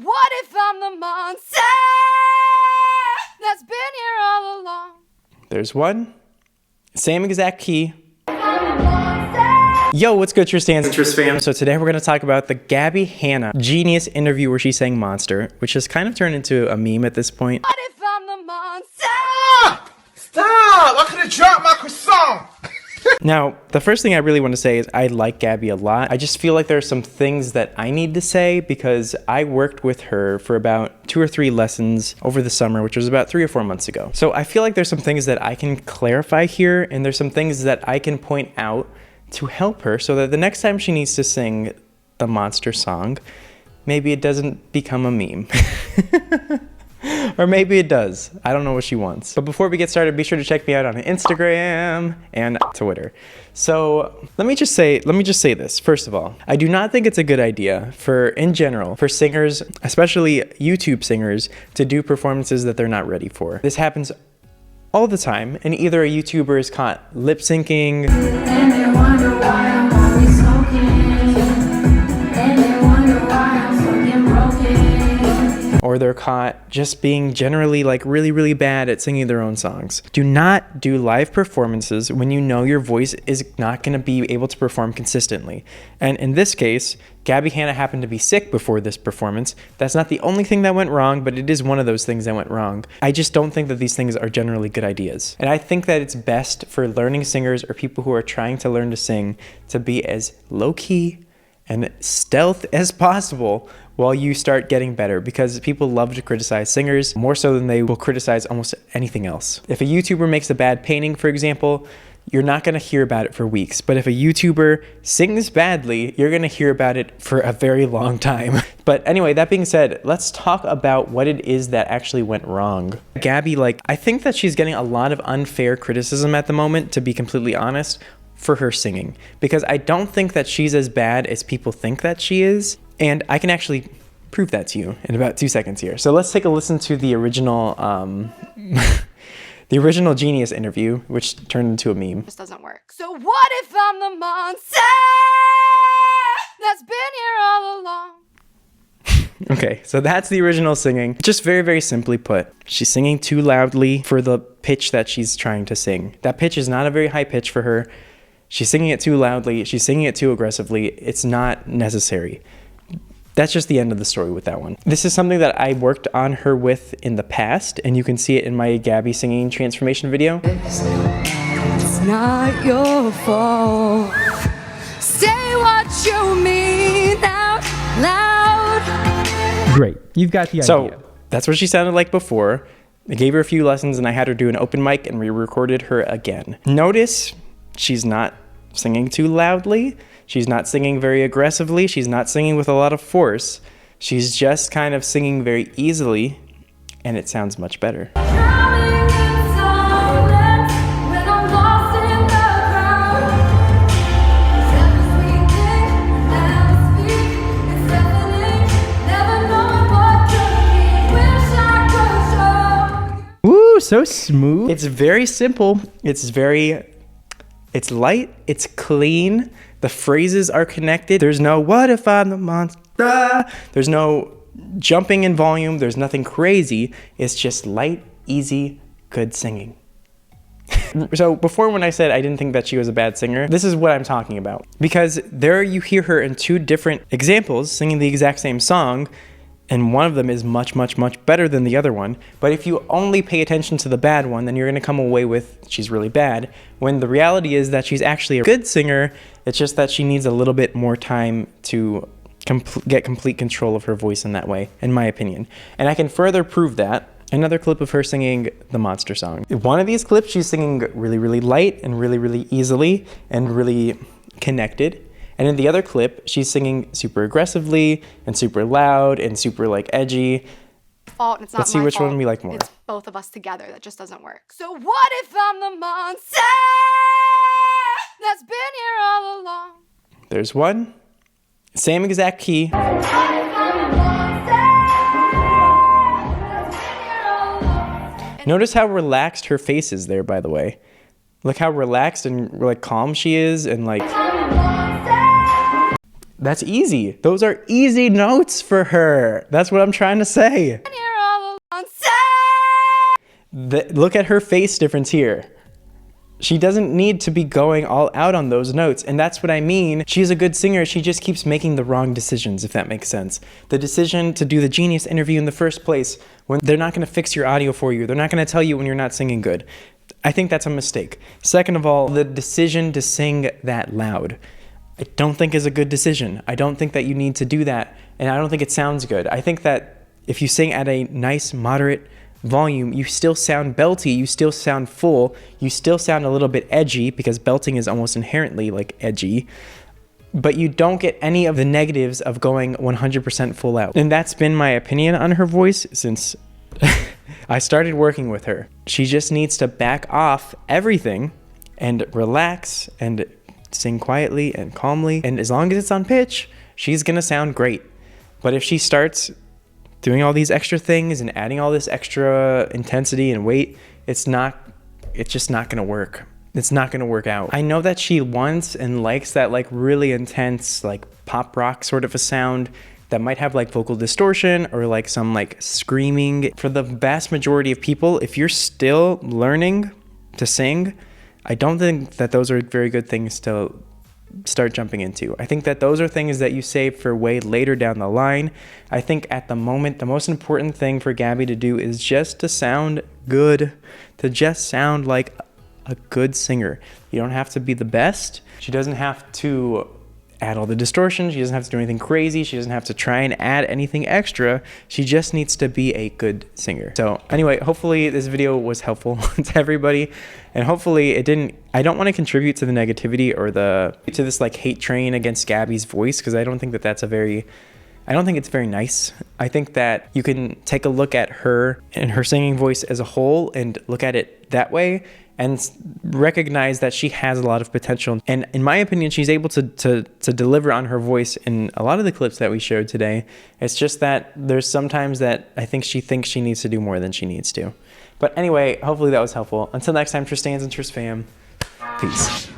what if I'm the monster that's been here all along? There's one. Same exact key. Yo, what's good, Tristan fam? So today we're going to talk about the Gabbie Hanna genius interview where she sang Monster, which has kind of turned into a meme at this point. What if I'm the monster? Stop! I could have dropped my croissant! Now, the first thing I really want to say is I like Gabbie a lot. I just feel like there are some things that I need to say because I worked with her for about 2 or 3 lessons over the summer, which was about 3 or 4 months ago. So I feel like there's some things that I can clarify here, and there's some things that I can point out to help her so that the next time she needs to sing the Monster song, maybe it doesn't become a meme. Or maybe it does. I don't know what she wants. But before we get started, be sure to check me out on Instagram and Twitter. So let me just say this. First of all, I do not think it's a good idea in general, for singers, especially YouTube singers, to do performances that they're not ready for. This happens all the time, and either a YouTuber is caught lip syncing, and they wonder why I'm always smoking, and they wonder why I'm fucking broken, or they're caught just being generally like really bad at singing their own songs. Do not do live performances when you know your voice is not going to be able to perform consistently. And in this case, Gabbie Hanna happened to be sick before this performance. That's not the only thing that went wrong, but it is one of those things that went wrong. I just don't think that these things are generally good ideas. And I think that it's best for learning singers or people who are trying to learn to sing to be as low-key and stealth as possible while you start getting better, because people love to criticize singers more so than they will criticize almost anything else. If a YouTuber makes a bad painting, for example, you're not going to hear about it for weeks. But if a YouTuber sings badly, you're going to hear about it for a very long time. But anyway, that being said, let's talk about what it is that actually went wrong. Gabbie, I think that she's getting a lot of unfair criticism at the moment, to be completely honest, for her singing. Because I don't think that she's as bad as people think that she is. And I can actually prove that to you in about 2 seconds here. So let's take a listen to the original the original Genius interview, which turned into a meme. This doesn't work. So what if I'm the monster that's been here all along? Okay, so that's the original singing. Just very simply put, she's singing too loudly for the pitch that she's trying to sing. That pitch is not a very high pitch for her. She's singing it too loudly. She's singing it too aggressively. It's not necessary. That's just the end of the story with that one. This is something that I worked on her with in the past, and you can see it in my Gabbie singing transformation video. It's not your fault. Say what you mean out loud. Great, you've got the idea. So that's what she sounded like before. I gave her a few lessons, and I had her do an open mic, and we recorded her again. Notice she's not singing too loudly. She's not singing very aggressively. She's not singing with a lot of force. She's just kind of singing very easily, and it sounds much better. Ooh, so smooth. It's very simple. It's light. It's clean. The phrases are connected. There's no what if I'm the monster. There's no jumping in volume. There's nothing crazy. It's just light, easy, good singing. So before, when I said I didn't think that she was a bad singer, this is what I'm talking about. Because there you hear her in 2 different examples singing the exact same song, and one of them is much better than the other one. But if you only pay attention to the bad one, then you're going to come away with she's really bad, when the reality is that she's actually a good singer. It's just that she needs a little bit more time to get complete control of her voice in that way, in my opinion. And I can further prove that. Another clip of her singing the Monster song. In one of these clips, she's singing really light and really easily and really connected. And in the other clip, she's singing super aggressively and super loud and super edgy. Fault, it's not Let's see which fault. one we like more. It's both of us together. That just doesn't work. So what if I'm the monster that's been here all along? There's one. Same exact key. Notice how relaxed her face is there, by the way. Look how relaxed and calm she is, and That's easy. Those are easy notes for her. That's what I'm trying to say. Been here all along. Look at her face difference here. She doesn't need to be going all out on those notes, and that's what I mean. She's a good singer, she just keeps making the wrong decisions, if that makes sense. The decision to do the Genius interview in the first place, when they're not gonna fix your audio for you, they're not gonna tell you when you're not singing good. I think that's a mistake. Second of all, the decision to sing that loud, I don't think is a good decision. I don't think that you need to do that, and I don't think it sounds good. I think that if you sing at a nice, moderate volume, you still sound belty, you still sound full, you still sound a little bit edgy, because belting is almost inherently like edgy, but you don't get any of the negatives of going 100% full out. And that's been my opinion on her voice since I started working with her. She just needs to back off everything and relax and sing quietly and calmly, and as long as it's on pitch, she's gonna sound great. But if she starts doing all these extra things and adding all this extra intensity and weight, it's just not gonna work. It's not gonna work out. I know that she wants and likes that like really intense like pop rock sort of a sound that might have like vocal distortion or like some like screaming. For the vast majority of people, if you're still learning to sing, I don't think that those are very good things to start jumping into. I think that those are things that you save for way later down the line. I think at the moment, the most important thing for Gabbie to do is just to sound good, to just sound like a good singer. You don't have to be the best. She doesn't have to add all the distortion. She doesn't have to do anything crazy. She doesn't have to try and add anything extra. She just needs to be a good singer. So anyway, hopefully this video was helpful to everybody, and hopefully it didn't, I don't want to contribute to the negativity or to this like hate train against Gabbie's voice, because I don't think that that's I don't think it's very nice. I think that you can take a look at her and her singing voice as a whole and look at it that way and recognize that she has a lot of potential. And in my opinion, she's able to deliver on her voice in a lot of the clips that we showed today. It's just that there's sometimes that I think she thinks she needs to do more than she needs to. But anyway, hopefully that was helpful. Until next time, Tristans and Tris fam, peace.